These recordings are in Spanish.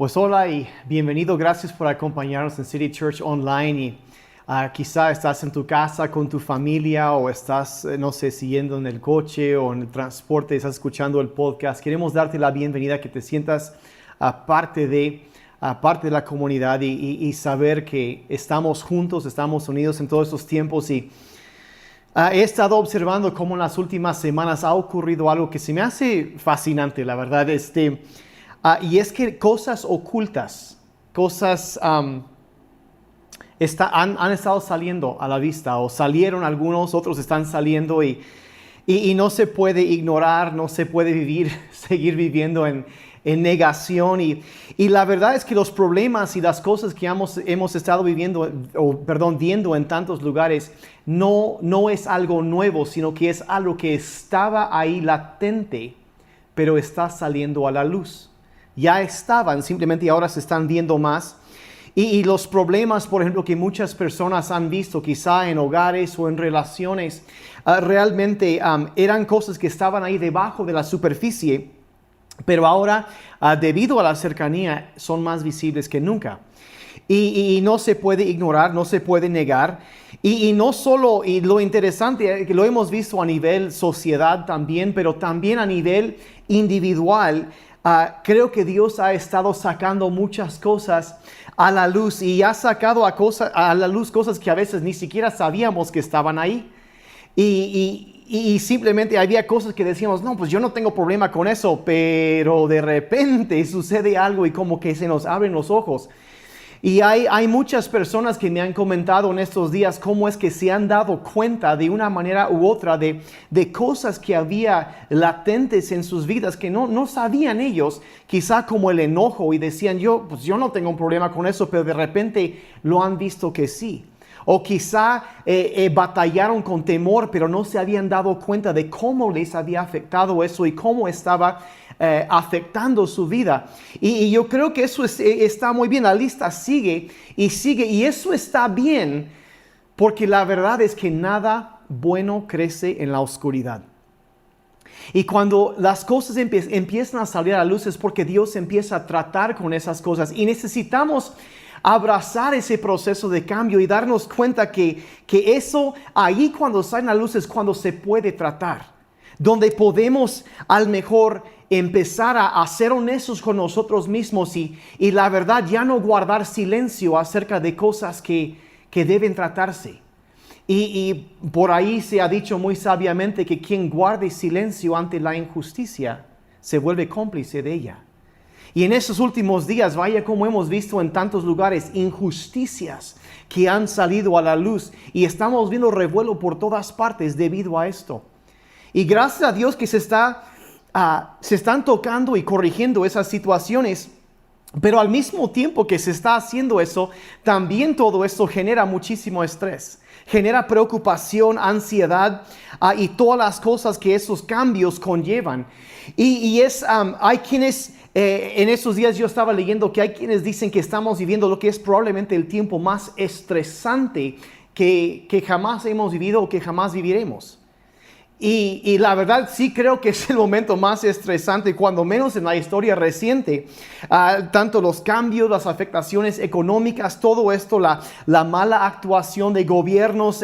Pues hola y bienvenido, gracias por acompañarnos en City Church Online y quizá estás en tu casa con tu familia o estás, no sé, siguiendo en el coche o en el transporte, estás escuchando el podcast. Queremos darte la bienvenida, que te sientas parte de la comunidad y saber que estamos juntos, estamos unidos en todos estos tiempos y he estado observando cómo en las últimas semanas ha ocurrido algo que se me hace fascinante, la verdad, y es que cosas ocultas, cosas han estado saliendo a la vista, o salieron algunos, otros están saliendo y no se puede ignorar, no se puede seguir viviendo en negación. Y la verdad es que los problemas y las cosas que hemos estado viendo en tantos lugares, no es algo nuevo, sino que es algo que estaba ahí latente, pero está saliendo a la luz. Ya estaban, simplemente ahora se están viendo más. Y los problemas, por ejemplo, que muchas personas han visto, quizá en hogares o en relaciones, realmente eran cosas que estaban ahí debajo de la superficie, pero ahora, debido a la cercanía, son más visibles que nunca. Y no se puede ignorar, no se puede negar. Y no solo, y lo interesante, que lo hemos visto a nivel sociedad también, pero también a nivel individual. Creo que Dios ha estado sacando muchas cosas a la luz y ha sacado a la luz cosas que a veces ni siquiera sabíamos que estaban ahí. Y simplemente había cosas que decíamos, no, pues yo no tengo problema con eso, pero de repente sucede algo y como que se nos abren los ojos. Y hay muchas personas que me han comentado en estos días cómo es que se han dado cuenta de una manera u otra de cosas que había latentes en sus vidas que no sabían ellos, quizá como el enojo, y decían, yo no tengo un problema con eso, pero de repente lo han visto que sí. O quizá batallaron con temor, pero no se habían dado cuenta de cómo les había afectado eso y cómo estaba afectando su vida. Y yo creo que eso está muy bien. La lista sigue, y eso está bien, porque la verdad es que nada bueno crece en la oscuridad. Y cuando las cosas empiezan a salir a la luz es porque Dios empieza a tratar con esas cosas, y necesitamos abrazar ese proceso de cambio y darnos cuenta que eso ahí, cuando salen a la luz, es cuando se puede tratar, donde podemos al mejor empezar a ser honestos con nosotros mismos y la verdad, ya no guardar silencio acerca de cosas que deben tratarse. Y por ahí se ha dicho muy sabiamente que quien guarde silencio ante la injusticia se vuelve cómplice de ella. Y en esos últimos días, vaya como hemos visto en tantos lugares, injusticias que han salido a la luz, y estamos viendo revuelo por todas partes debido a esto. Y gracias a Dios que se están tocando y corrigiendo esas situaciones, pero al mismo tiempo que se está haciendo eso, también todo esto genera muchísimo estrés, genera preocupación, ansiedad y todas las cosas que esos cambios conllevan. Hay quienes, en esos días yo estaba leyendo que hay quienes dicen que estamos viviendo lo que es probablemente el tiempo más estresante que jamás hemos vivido o que jamás viviremos. Y la verdad sí creo que es el momento más estresante, cuando menos en la historia reciente. Tanto los cambios, las afectaciones económicas, todo esto, la mala actuación de gobiernos,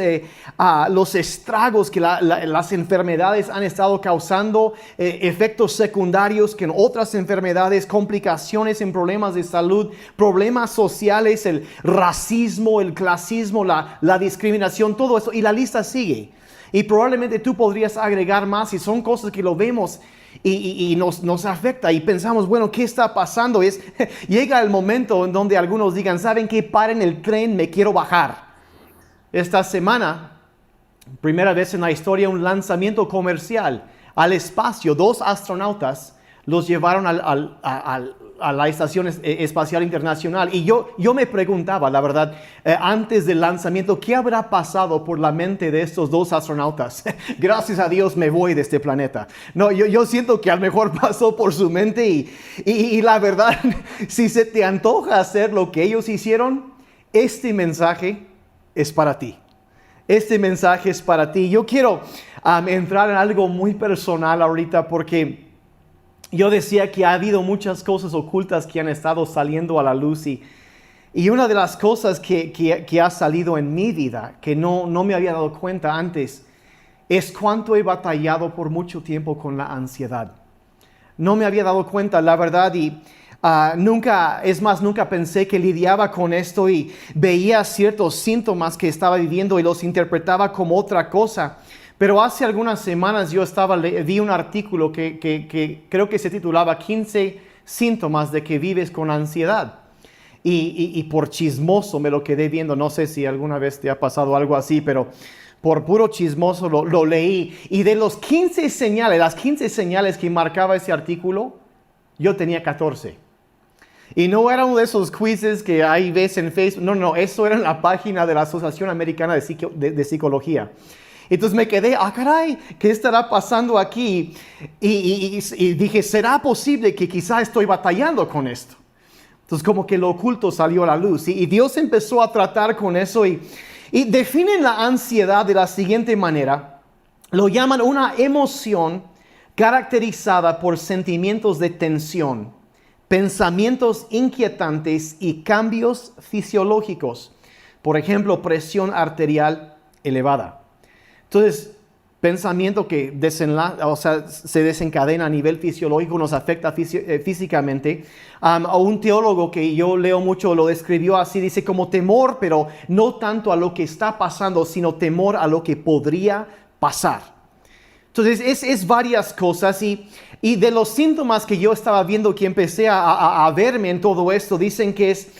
los estragos que las enfermedades han estado causando, efectos secundarios que en otras enfermedades, complicaciones en problemas de salud, problemas sociales, el racismo, el clasismo, la discriminación, todo esto, y la lista sigue. Y probablemente tú podrías agregar más, y son cosas que lo vemos y nos afecta y pensamos, bueno, ¿qué está pasando? Llega el momento en donde algunos digan, ¿saben qué? Paren el tren, me quiero bajar. Esta semana, primera vez en la historia, un lanzamiento comercial al espacio. 2 astronautas los llevaron a la Estación Espacial Internacional. Y yo me preguntaba, la verdad, antes del lanzamiento, ¿qué habrá pasado por la mente de estos 2 astronautas? Gracias a Dios me voy de este planeta. No, yo siento que a lo mejor pasó por su mente y la verdad, si se te antoja hacer lo que ellos hicieron, este mensaje es para ti. Este mensaje es para ti. Yo quiero entrar en algo muy personal ahorita, porque yo decía que ha habido muchas cosas ocultas que han estado saliendo a la luz y una de las cosas que ha salido en mi vida, que no me había dado cuenta antes, es cuánto he batallado por mucho tiempo con la ansiedad. No me había dado cuenta, la verdad, y nunca pensé que lidiaba con esto y veía ciertos síntomas que estaba viviendo y los interpretaba como otra cosa. Pero hace algunas semanas vi un artículo que creo que se titulaba 15 síntomas de que vives con ansiedad. Y por chismoso me lo quedé viendo. No sé si alguna vez te ha pasado algo así, pero por puro chismoso lo leí. Y de las 15 señales que marcaba ese artículo, yo tenía 14. Y no era uno de esos quizzes que hay ves en Facebook. No, eso era en la página de la Asociación Americana de Psicología. Entonces me quedé, caray, ¿qué estará pasando aquí? Y dije, ¿será posible que quizá estoy batallando con esto? Entonces como que lo oculto salió a la luz. Y Dios empezó a tratar con eso y definen la ansiedad de la siguiente manera. Lo llaman una emoción caracterizada por sentimientos de tensión, pensamientos inquietantes y cambios fisiológicos. Por ejemplo, presión arterial elevada. Entonces, pensamiento que se desencadena a nivel fisiológico, nos afecta físicamente. Un teólogo que yo leo mucho lo describió así, dice como temor, pero no tanto a lo que está pasando, sino temor a lo que podría pasar. Entonces, es varias cosas y de los síntomas que yo estaba viendo, que empecé a verme en todo esto, dicen que es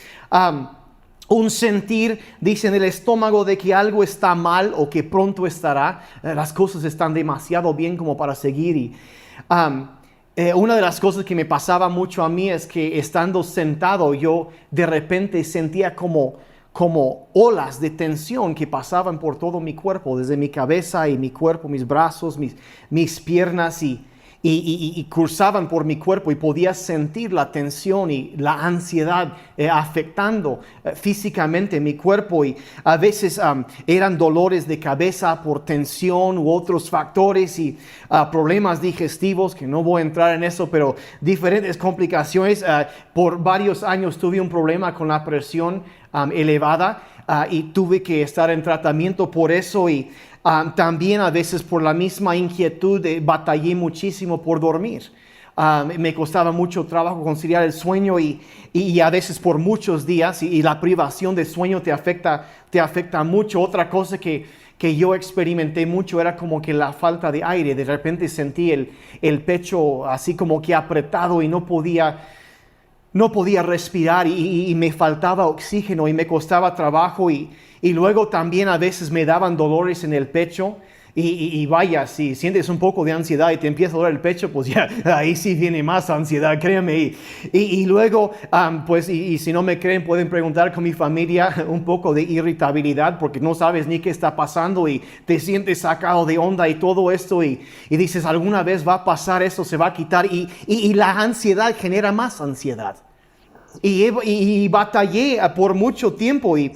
un sentir, dicen, el estómago de que algo está mal o que pronto estará. Las cosas están demasiado bien como para seguir. Una de las cosas que me pasaba mucho a mí es que estando sentado yo de repente sentía como olas de tensión que pasaban por todo mi cuerpo, desde mi cabeza y mi cuerpo, mis brazos, mis piernas y cruzaban por mi cuerpo y podía sentir la tensión y la ansiedad afectando físicamente mi cuerpo y a veces eran dolores de cabeza por tensión u otros factores y problemas digestivos, que no voy a entrar en eso, pero diferentes complicaciones. Por varios años tuve un problema con la presión elevada y tuve que estar en tratamiento por eso y también a veces por la misma inquietud batallé muchísimo por dormir. Me costaba mucho trabajo conciliar el sueño y a veces por muchos días y la privación de sueño te afecta mucho. Otra cosa que yo experimenté mucho era como que la falta de aire. De repente sentí el pecho así como que apretado y no podía respirar y me faltaba oxígeno y me costaba trabajo y luego también a veces me daban dolores en el pecho y vaya, si sientes un poco de ansiedad y te empieza a doler el pecho, pues ya ahí sí viene más ansiedad, créeme. Y luego, pues si no me creen pueden preguntar con mi familia, un poco de irritabilidad porque no sabes ni qué está pasando y te sientes sacado de onda y todo esto y dices, alguna vez va a pasar esto, se va a quitar y la ansiedad genera más ansiedad. Y batallé por mucho tiempo y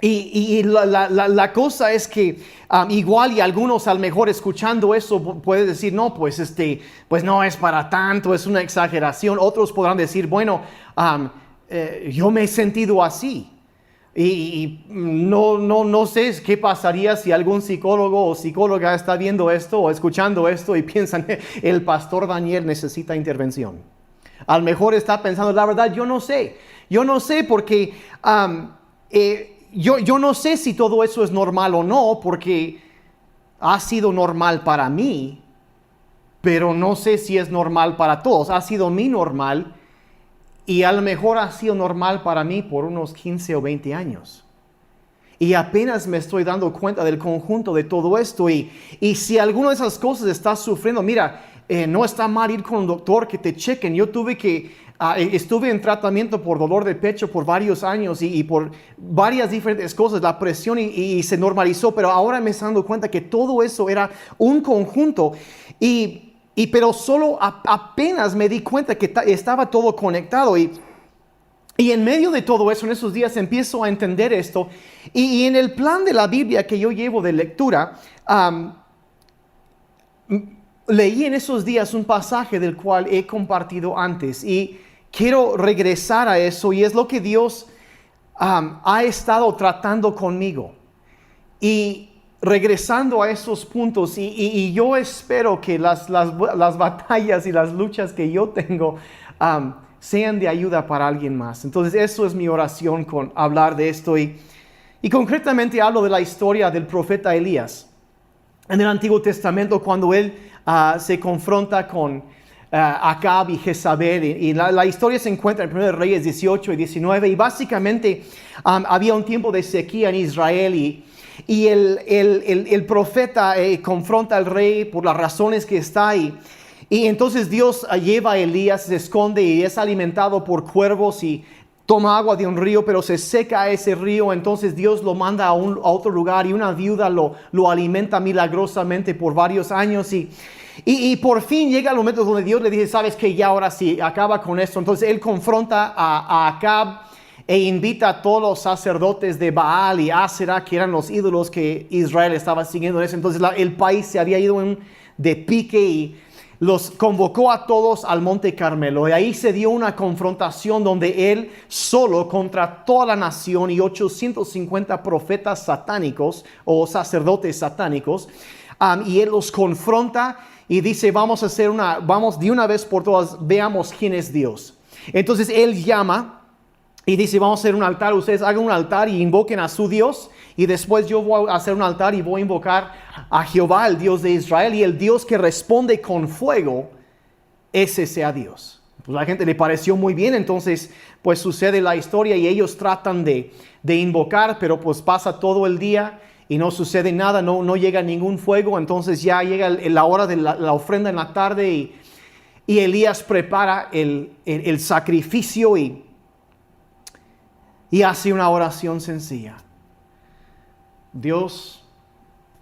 la cosa es que igual y algunos a lo mejor escuchando eso pueden decir, no, pues no es para tanto, es una exageración. Otros podrán decir, bueno, yo me he sentido así. Y no sé qué pasaría si algún psicólogo o psicóloga está viendo esto o escuchando esto y piensan, el pastor Daniel necesita intervención. A lo mejor está pensando, la verdad, yo no sé porque yo no sé si todo eso es normal o no, porque ha sido normal para mí, pero no sé si es normal para todos. Ha sido mi normal y a lo mejor ha sido normal para mí por unos 15 o 20 años. Y apenas me estoy dando cuenta del conjunto de todo esto y si alguna de esas cosas estás sufriendo, mira, no está mal ir con un doctor que te chequen. Yo estuve en tratamiento por dolor de pecho por varios años y por varias diferentes cosas, la presión y se normalizó, pero ahora me estoy dando cuenta que todo eso era un conjunto pero solo apenas me di cuenta que estaba todo conectado y en medio de todo eso, en esos días empiezo a entender esto y en el plan de la Biblia que yo llevo de lectura, leí en esos días un pasaje del cual he compartido antes y quiero regresar a eso, y es lo que Dios ha estado tratando conmigo. Y regresando a esos puntos, y yo espero que las batallas y las luchas que yo tengo sean de ayuda para alguien más. Entonces eso es mi oración con hablar de esto, y concretamente hablo de la historia del profeta Elías en el Antiguo Testamento, cuando él se confronta con Acab y Jezabel, y la historia se encuentra en 1 Reyes 18 y 19, y básicamente había un tiempo de sequía en Israel, y el profeta confronta al rey por las razones que está ahí. Y entonces Dios lleva a Elías, se esconde y es alimentado por cuervos y toma agua de un río, pero se seca ese río. Entonces Dios lo manda a otro lugar, y una viuda lo alimenta milagrosamente por varios años. Y por fin llega el momento donde Dios le dice, sabes que ya ahora sí, acaba con esto. Entonces él confronta a Acab e invita a todos los sacerdotes de Baal y Asera, que eran los ídolos que Israel estaba siguiendo en ese entonces. El país se había ido de pique, y los convocó a todos al Monte Carmelo. Y ahí se dio una confrontación donde él solo contra toda la nación y 850 profetas satánicos o sacerdotes satánicos. Y él los confronta y dice, vamos de una vez por todas, veamos quién es Dios. Entonces él llama y dice, vamos a hacer un altar, ustedes hagan un altar y invoquen a su Dios, y después yo voy a hacer un altar y voy a invocar a Jehová, el Dios de Israel, y el Dios que responde con fuego, ese sea Dios. Pues a la gente le pareció muy bien. Entonces pues sucede la historia y ellos tratan de invocar, pero pues pasa todo el día y no sucede nada, no llega ningún fuego. Entonces ya llega la hora de la ofrenda en la tarde, y Elías prepara el sacrificio y hace una oración sencilla. Dios,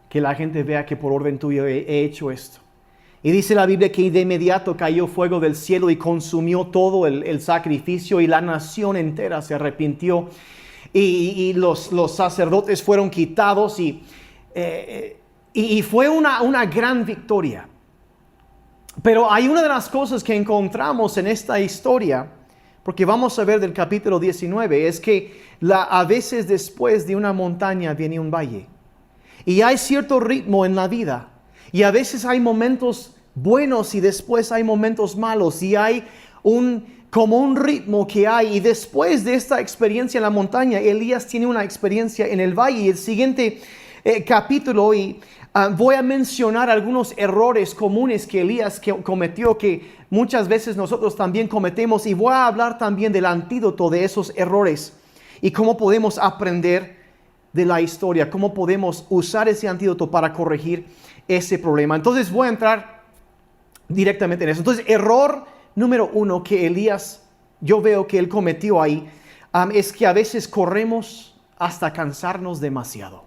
que la gente vea que por orden tuyo he hecho esto. Y dice la Biblia que de inmediato cayó fuego del cielo y consumió todo el sacrificio, y la nación entera se arrepintió, y los sacerdotes fueron quitados, y fue una gran victoria. Pero hay una de las cosas que encontramos en esta historia, porque vamos a ver del capítulo 19, es que a veces después de una montaña viene un valle. Y hay cierto ritmo en la vida. Y a veces hay momentos buenos y después hay momentos malos. Y hay como un ritmo que hay. Y después de esta experiencia en la montaña, Elías tiene una experiencia en el valle. Y el siguiente capítulo, voy a mencionar algunos errores comunes que Elías cometió, que muchas veces nosotros también cometemos, y voy a hablar también del antídoto de esos errores y cómo podemos aprender de la historia, cómo podemos usar ese antídoto para corregir ese problema. Entonces voy a entrar directamente en eso. Entonces, error número 1 que Elías, yo veo que él cometió ahí, es que a veces corremos hasta cansarnos demasiado.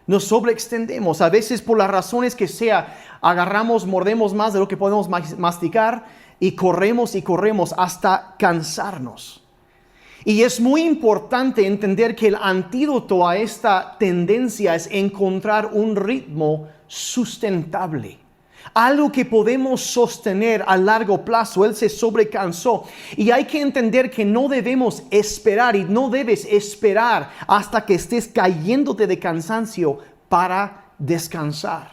Nos sobreextendemos, a veces por las razones que sea, mordemos más de lo que podemos masticar, y corremos hasta cansarnos. Y es muy importante entender que el antídoto a esta tendencia es encontrar un ritmo sustentable, algo que podemos sostener a largo plazo. Él se sobrecansó, y hay que entender que no debemos esperar, y no debes esperar hasta que estés cayéndote de cansancio para descansar.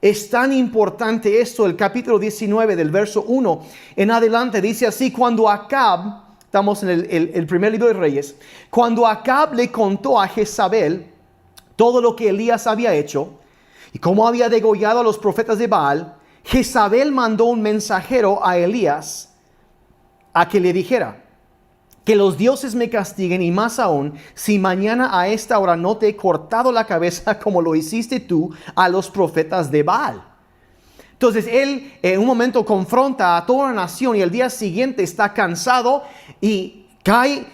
Es tan importante esto. El capítulo 19 del verso 1 en adelante dice así: cuando Acab, estamos en el primer libro de Reyes, cuando Acab le contó a Jezabel todo lo que Elías había hecho y cómo había degollado a los profetas de Baal, Jezabel mandó un mensajero a Elías a que le dijera: que los dioses me castiguen, y más aún si mañana a esta hora no te he cortado la cabeza como lo hiciste tú a los profetas de Baal. Entonces él en un momento confronta a toda la nación, y el día siguiente está cansado y cae,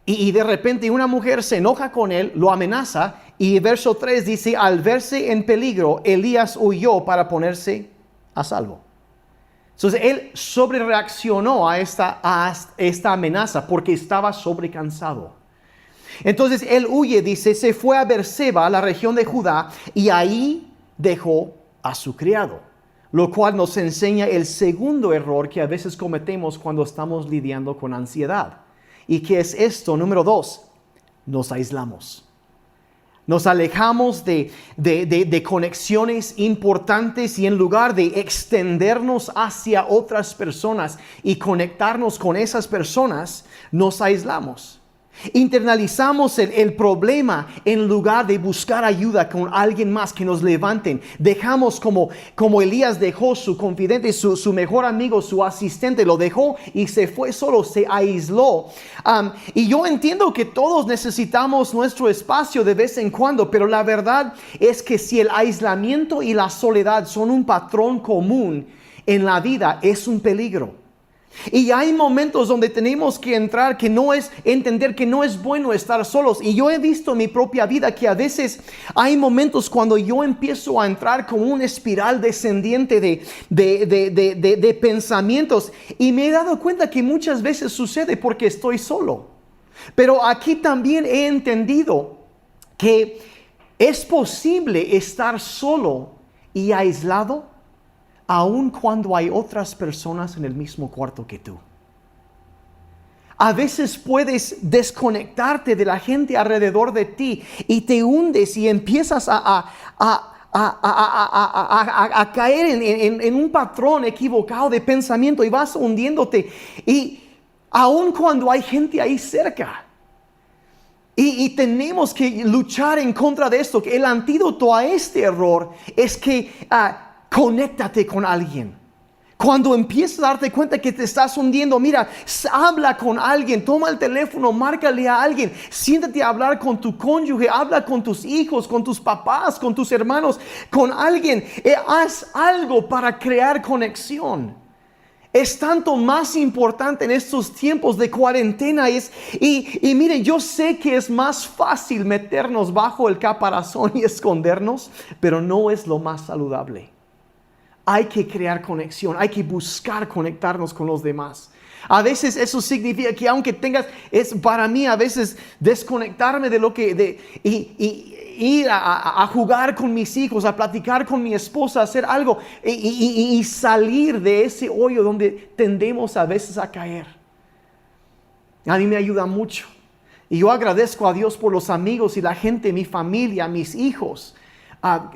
y de repente una mujer se enoja con él, lo amenaza, y verso 3 dice: al verse en peligro, Elías huyó para ponerse a salvo. Entonces él sobrereaccionó a esta amenaza porque estaba sobrecansado. Entonces él huye, dice, se fue a Beerseba, la región de Judá, y ahí dejó a su criado. lo cual nos enseña el segundo error que a veces cometemos cuando estamos lidiando con ansiedad. ¿Y qué es esto? Número 2, nos aislamos. Nos alejamos de conexiones importantes y en lugar de extendernos hacia otras personas y conectarnos con esas personas, nos aislamos. Internalizamos el problema en lugar de buscar ayuda con alguien más que nos levanten. Dejamos como Elías dejó su confidente, su mejor amigo, su asistente, lo dejó y se fue solo, se aisló. Y yo entiendo que todos necesitamos nuestro espacio de vez en cuando, pero la verdad es que si el aislamiento y la soledad son un patrón común en la vida, es un peligro. Y hay momentos donde tenemos que entender que no es bueno estar solos. Y yo he visto en mi propia vida que a veces hay momentos cuando yo empiezo a entrar como una espiral descendiente de pensamientos. Y me he dado cuenta que muchas veces sucede porque estoy solo. Pero aquí también he entendido que es posible estar solo y aislado aun cuando hay otras personas en el mismo cuarto que tú. A veces puedes desconectarte de la gente alrededor de ti y te hundes y empiezas a caer en un patrón equivocado de pensamiento y vas hundiéndote. Y aun cuando hay gente ahí cerca. Y tenemos que luchar en contra de esto. El antídoto a este error es que conéctate con alguien. Cuando empiezas a darte cuenta que te estás hundiendo, mira, habla con alguien, toma el teléfono, márcale a alguien, siéntate a hablar con tu cónyuge, habla con tus hijos, con tus papás, con tus hermanos, con alguien. Haz algo para crear conexión. Es tanto más importante en estos tiempos de cuarentena. Y miren, yo sé que es más fácil meternos bajo el caparazón y escondernos, pero no es lo más saludable. Hay que crear conexión, hay que buscar conectarnos con los demás. A veces eso significa que aunque es para mí a veces desconectarme de lo que, ir a jugar con mis hijos, a platicar con mi esposa, hacer algo y salir de ese hoyo donde tendemos a veces a caer. A mí me ayuda mucho. Y yo agradezco a Dios por los amigos y la gente, mi familia, mis hijos,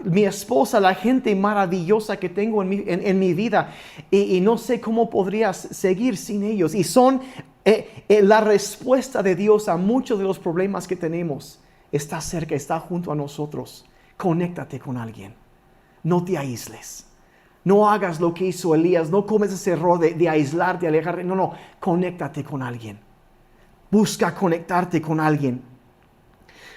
mi esposa, la gente maravillosa que tengo en mi vida. Y no sé cómo podría seguir sin ellos. Y son la respuesta de Dios a muchos de los problemas que tenemos. Está cerca, está junto a nosotros. Conéctate con alguien. No te aísles. No hagas lo que hizo Elías. No cometas ese error de aislarte, alejarte. No, conéctate con alguien. Busca conectarte con alguien.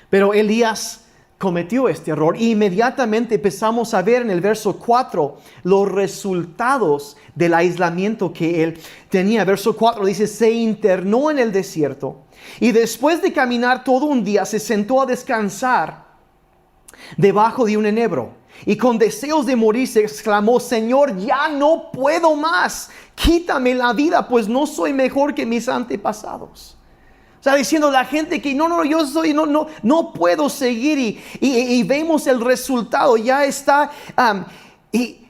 Pero Elías cometió este error. E inmediatamente empezamos a ver en el verso 4 los resultados del aislamiento que él tenía. Verso 4 dice: se internó en el desierto y después de caminar todo un día se sentó a descansar debajo de un enebro. Y con deseos de morir se exclamó: Señor, ya no puedo más. Quítame la vida, pues no soy mejor que mis antepasados. O sea, diciendo la gente que no puedo seguir. Y vemos el resultado. Ya está. Y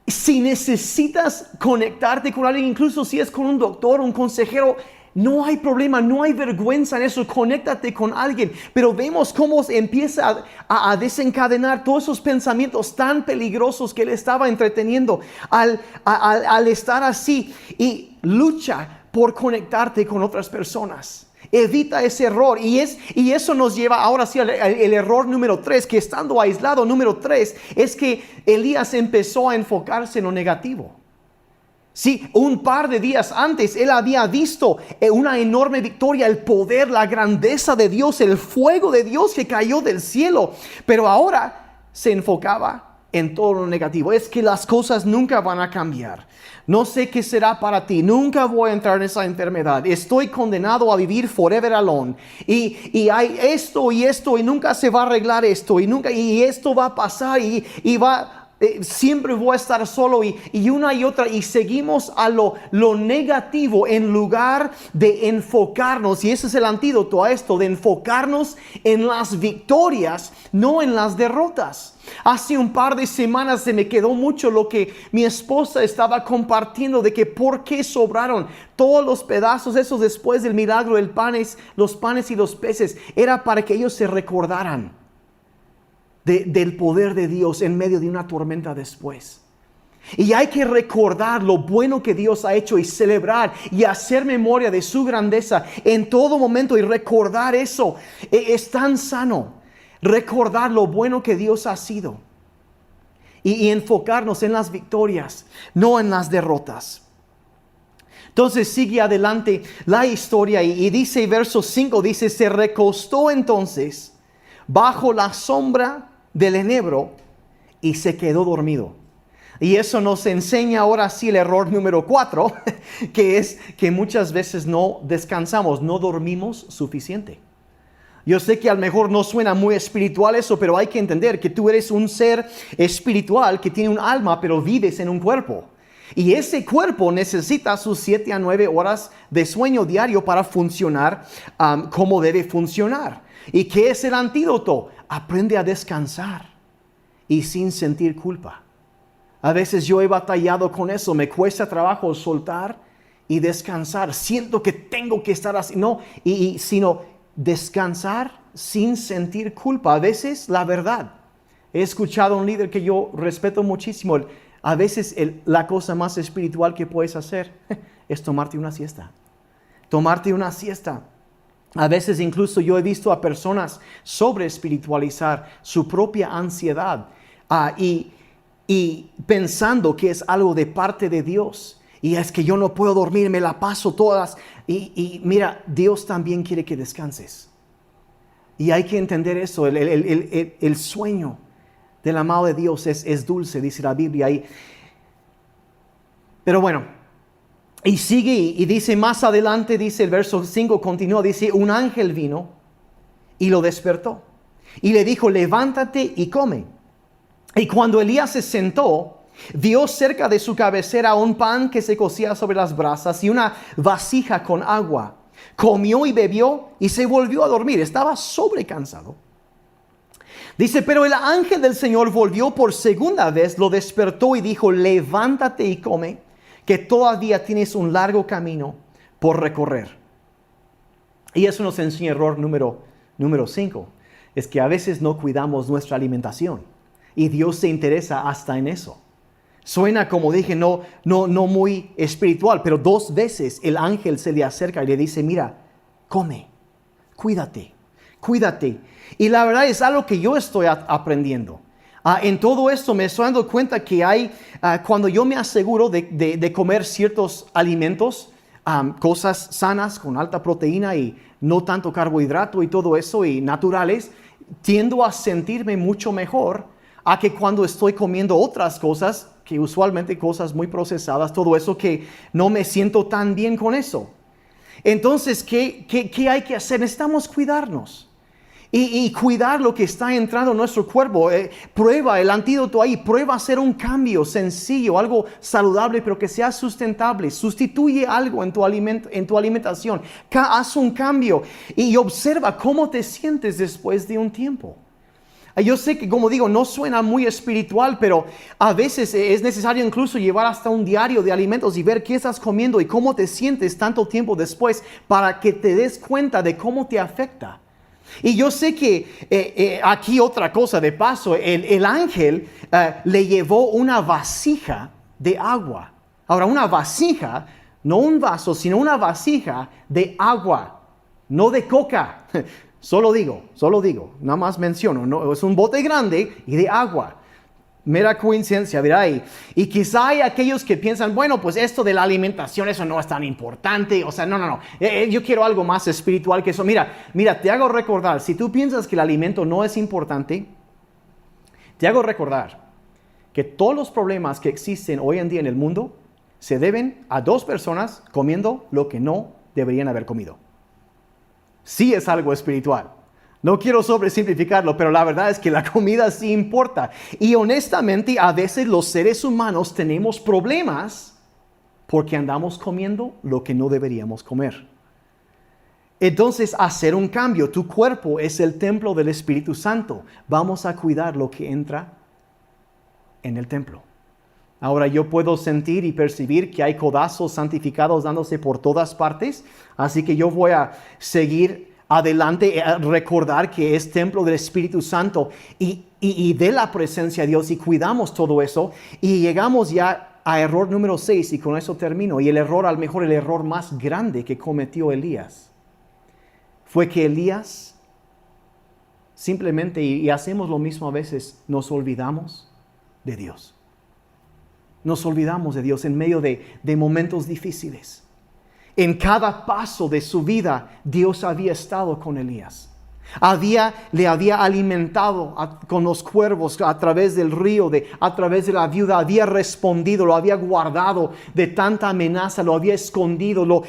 si necesitas conectarte con alguien, incluso si es con un doctor, un consejero, no hay problema, no hay vergüenza en eso. Conéctate con alguien. Pero vemos cómo empieza a desencadenar todos esos pensamientos tan peligrosos que él estaba entreteniendo al estar así. Y lucha por conectarte con otras personas. Evita ese error. Y eso nos lleva ahora sí al error número 3, que estando aislado, número 3, es que Elías empezó a enfocarse en lo negativo. Sí, un par de días antes él había visto una enorme victoria, el poder, la grandeza de Dios, el fuego de Dios que cayó del cielo. Pero ahora se enfocaba en todo lo negativo. Es que las cosas nunca van a cambiar. No sé qué será para ti. Nunca voy a entrar en esa enfermedad. Estoy condenado a vivir forever alone. Y hay esto y nunca se va a arreglar esto. Y esto va a pasar y va... siempre voy a estar solo y una y otra, y seguimos a lo negativo en lugar de enfocarnos, y ese es el antídoto a esto, de enfocarnos en las victorias, no en las derrotas. Hace un par de semanas se me quedó mucho lo que mi esposa estaba compartiendo de que por qué sobraron todos los pedazos esos después del milagro, los panes y los peces. Era para que ellos se recordaran del poder de Dios en medio de una tormenta después. Y hay que recordar lo bueno que Dios ha hecho y celebrar y hacer memoria de su grandeza en todo momento, y recordar eso. Es tan sano recordar lo bueno que Dios ha sido y enfocarnos en las victorias, no en las derrotas. Entonces sigue adelante la historia y dice, verso 5, dice: se recostó entonces bajo la sombra del enebro y se quedó dormido. Y eso nos enseña ahora sí el error número 4, que es que muchas veces no descansamos, no dormimos suficiente. Yo sé que a lo mejor no suena muy espiritual eso, pero hay que entender que tú eres un ser espiritual que tiene un alma, pero vives en un cuerpo. Y ese cuerpo necesita sus 7 a 9 horas de sueño diario para funcionar como debe funcionar. ¿Y qué es el antídoto? Aprende a descansar y sin sentir culpa. A veces yo he batallado con eso, me cuesta trabajo soltar y descansar. Siento que tengo que estar así, no, sino descansar sin sentir culpa. A veces, la verdad, he escuchado a un líder que yo respeto muchísimo. A veces la cosa más espiritual que puedes hacer es tomarte una siesta. Tomarte una siesta. A veces incluso yo he visto a personas sobre espiritualizar su propia ansiedad y pensando que es algo de parte de Dios. Y es que yo no puedo dormir, me la paso todas. Y mira, Dios también quiere que descanses. Y hay que entender eso. El sueño del amado de Dios es dulce, dice la Biblia ahí. Pero bueno, y sigue y dice más adelante, dice el verso 5, continúa, dice: un ángel vino y lo despertó y le dijo: levántate y come. Y cuando Elías se sentó, vio cerca de su cabecera un pan que se cocía sobre las brasas y una vasija con agua. Comió y bebió y se volvió a dormir. Estaba sobrecansado. Dice: pero el ángel del Señor volvió por segunda vez, lo despertó y dijo: levántate y come, que todavía tienes un largo camino por recorrer. Y eso nos enseña error número 5. Es que a veces no cuidamos nuestra alimentación. Y Dios se interesa hasta en eso. Suena, como dije, no muy espiritual, pero 2 veces el ángel se le acerca y le dice: mira, come, cuídate. Y la verdad es algo que yo estoy aprendiendo. En todo esto me estoy dando cuenta que hay, cuando yo me aseguro de comer ciertos alimentos, cosas sanas con alta proteína y no tanto carbohidrato y todo eso y naturales, tiendo a sentirme mucho mejor a que cuando estoy comiendo otras cosas, que usualmente cosas muy procesadas, todo eso, que no me siento tan bien con eso. Entonces, ¿qué hay que hacer? Necesitamos cuidarnos. Y cuidar lo que está entrando en nuestro cuerpo. Prueba el antídoto ahí. Prueba hacer un cambio sencillo, algo saludable, pero que sea sustentable. Sustituye algo en tu alimentación. Haz un cambio y observa cómo te sientes después de un tiempo. Yo sé que, como digo, no suena muy espiritual, pero a veces es necesario incluso llevar hasta un diario de alimentos y ver qué estás comiendo y cómo te sientes tanto tiempo después, para que te des cuenta de cómo te afecta. Y yo sé que aquí otra cosa de paso, el ángel le llevó una vasija de agua. Ahora, una vasija, no un vaso, sino una vasija de agua, no de coca. Solo digo, nada más menciono, no, es un bote grande y de agua. Mera coincidencia, verá. Y quizá hay aquellos que piensan, bueno, pues esto de la alimentación, eso no es tan importante. O sea, no. Yo quiero algo más espiritual que eso. Mira, te hago recordar, si tú piensas que el alimento no es importante, te hago recordar que todos los problemas que existen hoy en día en el mundo se deben a 2 personas comiendo lo que no deberían haber comido. Sí es algo espiritual. No quiero sobresimplificarlo, pero la verdad es que la comida sí importa. Y honestamente, a veces los seres humanos tenemos problemas porque andamos comiendo lo que no deberíamos comer. Entonces, hacer un cambio. Tu cuerpo es el templo del Espíritu Santo. Vamos a cuidar lo que entra en el templo. Ahora, yo puedo sentir y percibir que hay codazos santificados dándose por todas partes. Así que yo voy a seguir adelante, recordar que es templo del Espíritu Santo y de la presencia de Dios, y cuidamos todo eso, y llegamos ya a error número 6, y con eso termino. Y el error, a lo mejor el error más grande que cometió Elías, fue que Elías simplemente, y hacemos lo mismo a veces, nos olvidamos de Dios. Nos olvidamos de Dios en medio de momentos difíciles. En cada paso de su vida, Dios había estado con Elías. Le había alimentado con los cuervos a través del río, a través de la viuda. Había respondido, lo había guardado de tanta amenaza, lo había escondido.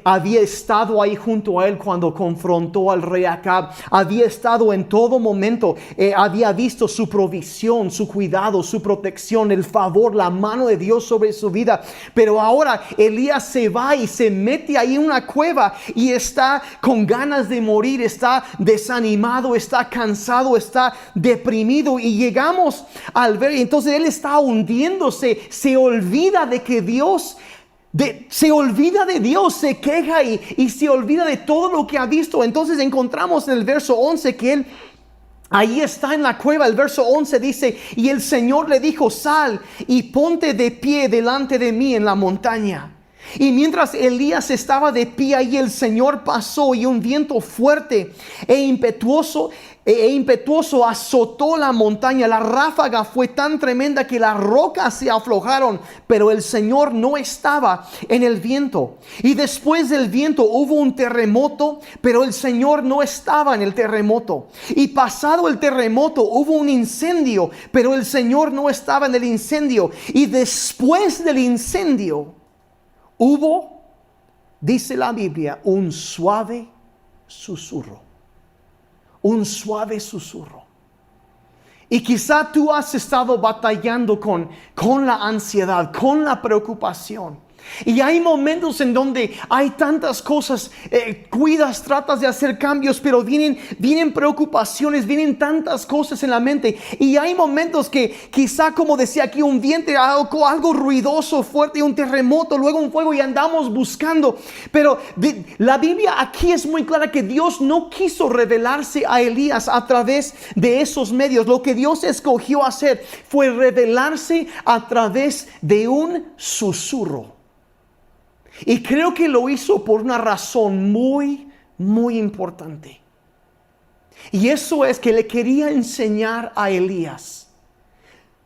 Había estado ahí junto a él cuando confrontó al rey Acab. Había estado en todo momento. Había visto su provisión, su cuidado, su protección, el favor, la mano de Dios sobre su vida. Pero ahora Elías se va y se mete ahí en una cueva y está con ganas de morir, está desanimado, está cansado, está deprimido, y llegamos al ver, entonces él está hundiéndose, se olvida de que Dios, se olvida de Dios, se queja y se olvida de todo lo que ha visto. Entonces encontramos en el verso 11 que él ahí está en la cueva. El verso 11 dice: y el Señor le dijo: sal y ponte de pie delante de mí en la montaña. Y mientras Elías estaba de pie ahí, el Señor pasó, y un viento fuerte e impetuoso azotó la montaña. La ráfaga fue tan tremenda que las rocas se aflojaron, pero el Señor no estaba en el viento. Y después del viento hubo un terremoto, pero el Señor no estaba en el terremoto. Y pasado el terremoto hubo un incendio, pero el Señor no estaba en el incendio. Y después del incendio hubo, dice la Biblia, un suave susurro. Un suave susurro. Y quizá tú has estado batallando con la ansiedad, con la preocupación. Y hay momentos en donde hay tantas cosas, cuidas, tratas de hacer cambios, pero vienen preocupaciones, vienen tantas cosas en la mente. Y hay momentos que quizá, como decía aquí, un viento, algo ruidoso, fuerte, un terremoto, luego un fuego, y andamos buscando. Pero la Biblia aquí es muy clara que Dios no quiso revelarse a Elías a través de esos medios. Lo que Dios escogió hacer fue revelarse a través de un susurro. Y creo que lo hizo por una razón muy, muy importante. Y eso es que le quería enseñar a Elías.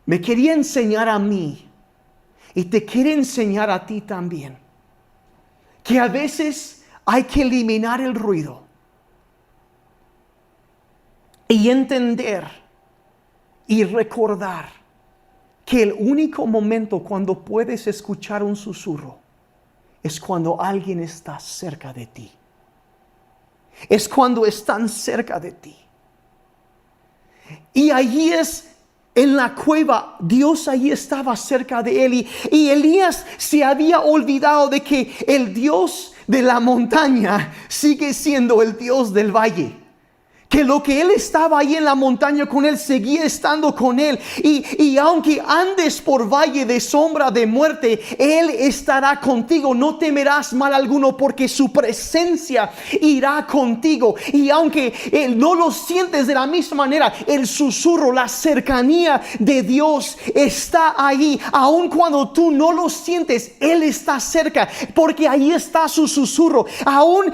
Me quería enseñar a mí. Y te quiere enseñar a ti también. Que a veces hay que eliminar el ruido. Y entender y recordar que el único momento cuando puedes escuchar un susurro es cuando alguien está cerca de ti. Es cuando están cerca de ti. Y allí es, en la cueva, Dios allí estaba cerca de él. Y Elías se había olvidado de que el Dios de la montaña sigue siendo el Dios del valle. Que lo que él estaba ahí en la montaña con él, seguía estando con él. Y aunque andes por valle de sombra de muerte, él estará contigo. No temerás mal alguno, porque su presencia irá contigo. Y aunque no lo sientes de la misma manera, el susurro, la cercanía de Dios está ahí. Aun cuando tú no lo sientes, él está cerca, porque ahí está su susurro. Aún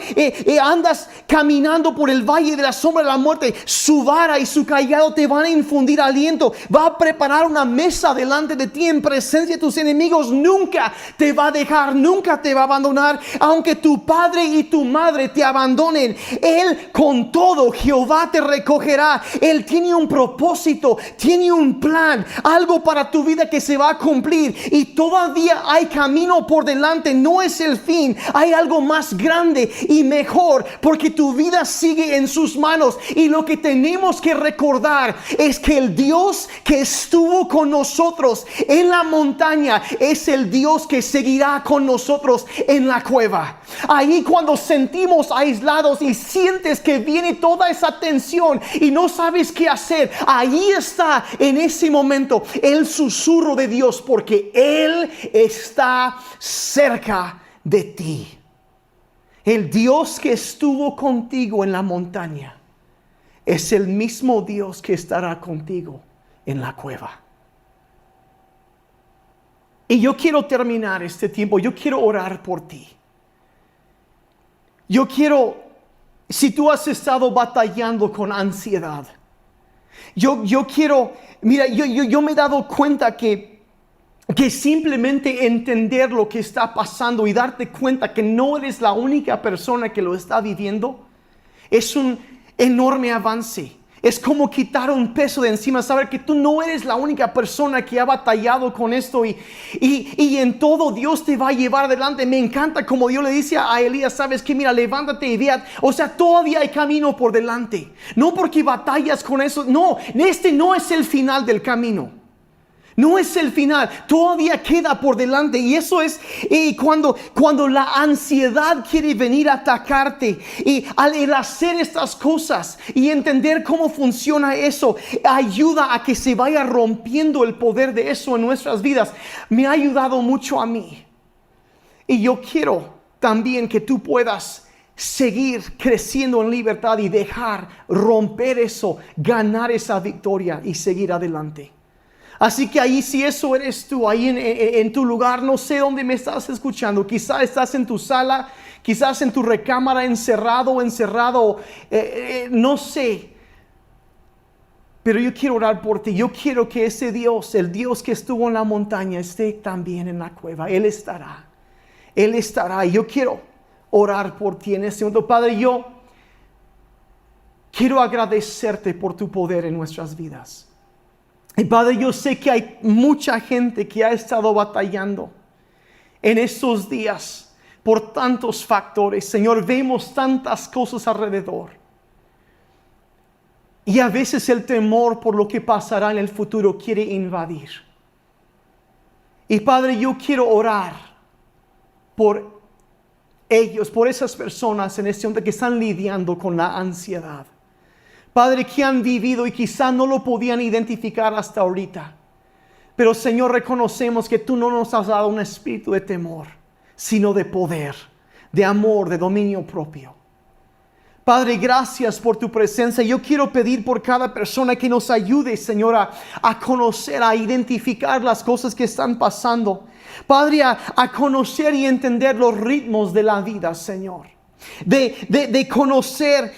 andas caminando por el valle de la sombra de la muerte, su vara y su cayado te van a infundir aliento. Va a preparar una mesa delante de ti en presencia de tus enemigos. Nunca te va a dejar, nunca te va a abandonar. Aunque tu padre y tu madre te abandonen, él con todo, Jehová te recogerá. Él tiene un propósito, tiene un plan, algo para tu vida que se va a cumplir. Y todavía hay camino por delante, no es el fin. Hay algo más grande y mejor, porque tu vida sigue en sus manos. nosotros. Y lo que tenemos que recordar es que el Dios que estuvo con nosotros en la montaña es el Dios que seguirá con nosotros en la cueva. Ahí cuando sentimos aislados y sientes que viene toda esa tensión y no sabes qué hacer, ahí está en ese momento el susurro de Dios, porque Él está cerca de ti. El Dios que estuvo contigo en la montaña es el mismo Dios que estará contigo en la cueva. Y yo quiero terminar este tiempo, yo quiero orar por ti. Yo quiero, si tú has estado batallando con ansiedad, yo quiero, mira, yo me he dado cuenta que simplemente entender lo que está pasando y darte cuenta que no eres la única persona que lo está viviendo, es un enorme avance. Es como quitar un peso de encima, saber que tú no eres la única persona que ha batallado con esto y en todo Dios te va a llevar adelante. Me encanta como Dios le dice a Elías, sabes que mira, levántate y vea, o sea, todavía hay camino por delante. No porque batallas con eso, no, este no es el final del camino. No es el final, todavía queda por delante. Y eso es cuando la ansiedad quiere venir a atacarte. Y al hacer estas cosas y entender cómo funciona eso, ayuda a que se vaya rompiendo el poder de eso en nuestras vidas. Me ha ayudado mucho a mí. Y yo quiero también que tú puedas seguir creciendo en libertad y dejar romper eso, ganar esa victoria y seguir adelante. Así que ahí, si eso eres tú, ahí en tu lugar, no sé dónde me estás escuchando, quizás estás en tu sala, quizás en tu recámara encerrado, no sé. Pero yo quiero orar por ti. Yo quiero que ese Dios, el Dios que estuvo en la montaña, esté también en la cueva. Él estará. Y yo quiero orar por ti en este momento. Padre, yo quiero agradecerte por tu poder en nuestras vidas. Y Padre, yo sé que hay mucha gente que ha estado batallando en estos días por tantos factores. Señor, vemos tantas cosas alrededor. Y a veces el temor por lo que pasará en el futuro quiere invadir. Y Padre, yo quiero orar por ellos, por esas personas en este momento que están lidiando con la ansiedad. Padre, que han vivido y quizá no lo podían identificar hasta ahorita. Pero Señor, reconocemos que tú no nos has dado un espíritu de temor, sino de poder, de amor, de dominio propio. Padre, gracias por tu presencia. Yo quiero pedir por cada persona que nos ayude, Señor, a conocer, a identificar las cosas que están pasando. Padre, a conocer y entender los ritmos de la vida, Señor. De conocer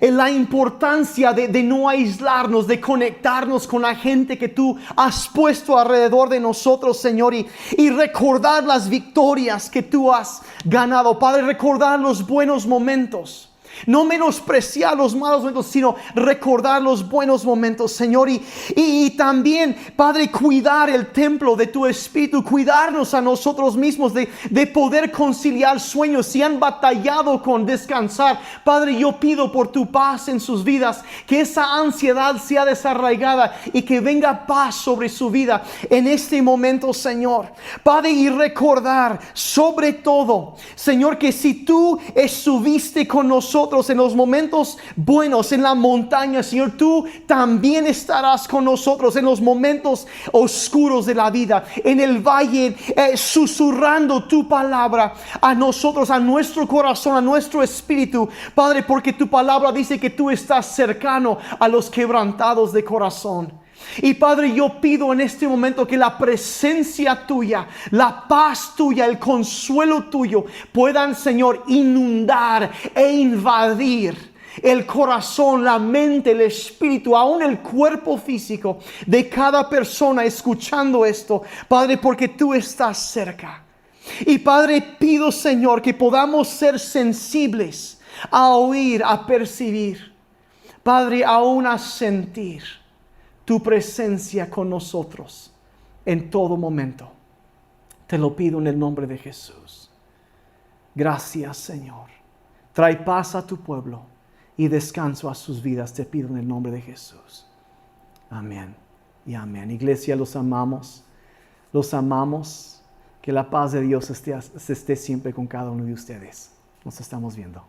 la importancia de no aislarnos, de conectarnos con la gente que tú has puesto alrededor de nosotros, Señor, y recordar las victorias que tú has ganado. Padre, recordar los buenos momentos. No menospreciar los malos momentos, sino recordar los buenos momentos, Señor. Y también, Padre, cuidar el templo de tu Espíritu, cuidarnos a nosotros mismos de poder conciliar sueños. Si han batallado con descansar, Padre, yo pido por tu paz en sus vidas, que esa ansiedad sea desarraigada y que venga paz sobre su vida en este momento, Señor. Padre, y recordar sobre todo, Señor, que si tú estuviste con nosotros en los momentos buenos en la montaña, Señor, tú también estarás con nosotros en los momentos oscuros de la vida, en el valle, susurrando tu palabra a nosotros, a nuestro corazón, a nuestro espíritu, Padre, porque tu palabra dice que tú estás cercano a los quebrantados de corazón. Y Padre, yo pido en este momento que la presencia tuya, la paz tuya, el consuelo tuyo puedan, Señor, inundar e invadir el corazón, la mente, el espíritu, aún el cuerpo físico de cada persona escuchando esto, Padre, porque tú estás cerca. Y Padre, pido, Señor, que podamos ser sensibles a oír, a percibir, Padre, aún a sentir tu presencia con nosotros en todo momento. Te lo pido en el nombre de Jesús. Gracias, Señor. Trae paz a tu pueblo y descanso a sus vidas. Te pido en el nombre de Jesús. Amén y amén. Iglesia, los amamos. Los amamos. Que la paz de Dios esté siempre con cada uno de ustedes. Nos estamos viendo.